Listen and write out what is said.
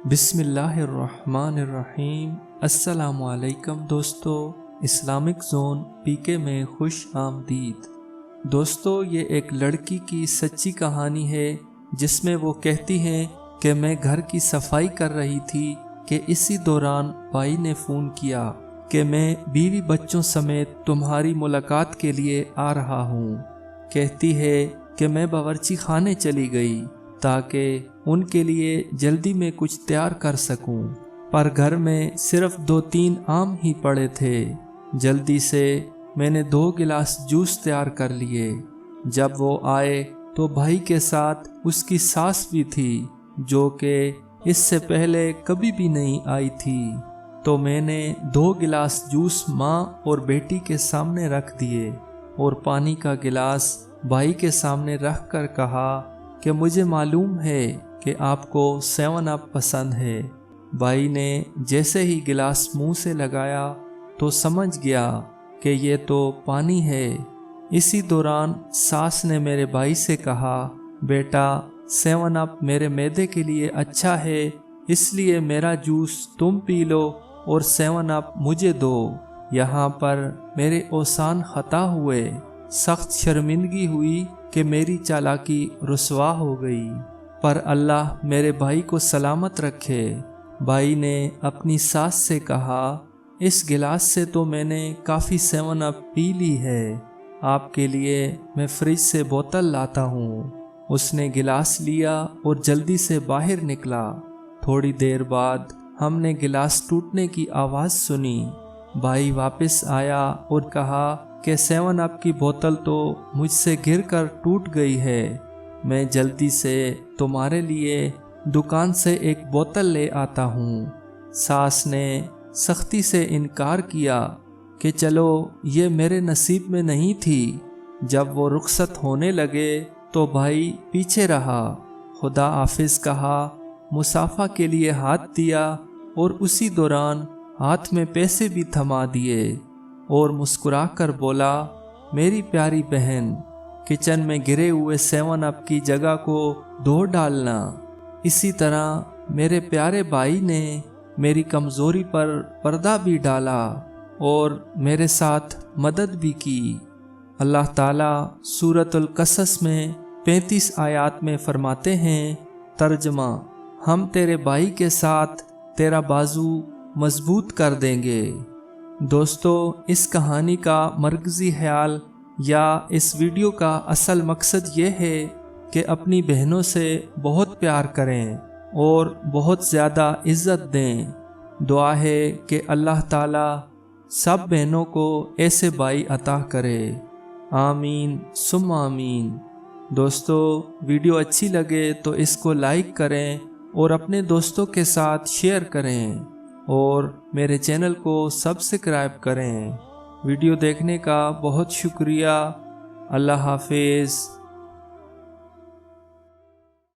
बिस्मिल्लाहिर्रहमानिर्रहीम। अस्सलामु अलैकुम दोस्तों, इस्लामिक जोन पीके में खुश आमदीद। दोस्तों, ये एक लड़की की सच्ची कहानी है जिसमें वो कहती है कि मैं घर की सफाई कर रही थी कि इसी दौरान भाई ने फ़ोन किया कि मैं बीवी बच्चों समेत तुम्हारी मुलाकात के लिए आ रहा हूँ। कहती है कि मैं बावर्ची खाने चली गई ताकि उनके लिए जल्दी में कुछ तैयार कर सकूं, पर घर में सिर्फ 2-3 आम ही पड़े थे। जल्दी से मैंने 2 गिलास जूस तैयार कर लिए। जब वो आए तो भाई के साथ उसकी सास भी थी जो कि इससे पहले कभी भी नहीं आई थी। तो मैंने 2 गिलास जूस माँ और बेटी के सामने रख दिए और पानी का गिलास भाई के सामने रख कर कहा कि मुझे मालूम है कि आपको 7 अप पसंद है। भाई ने जैसे ही गिलास मुंह से लगाया तो समझ गया कि ये तो पानी है। इसी दौरान सास ने मेरे भाई से कहा, बेटा 7 अप मेरे मैदे के लिए अच्छा है, इसलिए मेरा जूस तुम पी लो और 7 अप मुझे दो। यहाँ पर मेरे ओसान खता हुए। सख्त शर्मिंदगी हुई कि मेरी चालाकी रुसवा हो गई, पर अल्लाह मेरे भाई को सलामत रखे। भाई ने अपनी सास से कहा, इस गिलास से तो मैंने काफ़ी 7 अप पी ली है, आपके लिए मैं फ्रिज से बोतल लाता हूँ। उसने गिलास लिया और जल्दी से बाहर निकला। थोड़ी देर बाद हमने गिलास टूटने की आवाज़ सुनी। भाई वापस आया और कहा कि 7 अप की बोतल तो मुझसे गिरकर टूट गई है, मैं जल्दी से तुम्हारे लिए दुकान से एक बोतल ले आता हूँ। सास ने सख्ती से इनकार किया कि चलो ये मेरे नसीब में नहीं थी। जब वो रुखसत होने लगे तो भाई पीछे रहा। खुदा हाफिज कहा, मुसाफा के लिए हाथ दिया और उसी दौरान हाथ में पैसे भी थमा दिए और मुस्कुराकर बोला, मेरी प्यारी बहन, किचन में गिरे हुए 7 अप की जगह को धो डालना। इसी तरह मेरे प्यारे भाई ने मेरी कमज़ोरी पर पर्दा भी डाला और मेरे साथ मदद भी की। अल्लाह ताला सूरतुल कसस में 35 आयात में फरमाते हैं, तर्जमा, हम तेरे भाई के साथ तेरा बाजू मजबूत कर देंगे। दोस्तों, इस कहानी का मरकज़ी ख्याल या इस वीडियो का असल मकसद ये है कि अपनी बहनों से बहुत प्यार करें और बहुत ज़्यादा इज़्ज़त दें। दुआ है कि अल्लाह ताला सब बहनों को ऐसे भाई अता करे। आमीन सुम्मा आमीन। दोस्तों, वीडियो अच्छी लगे तो इसको लाइक करें और अपने दोस्तों के साथ शेयर करें और मेरे चैनल को सब्सक्राइब करें। वीडियो देखने का बहुत शुक्रिया। अल्लाह हाफिज़।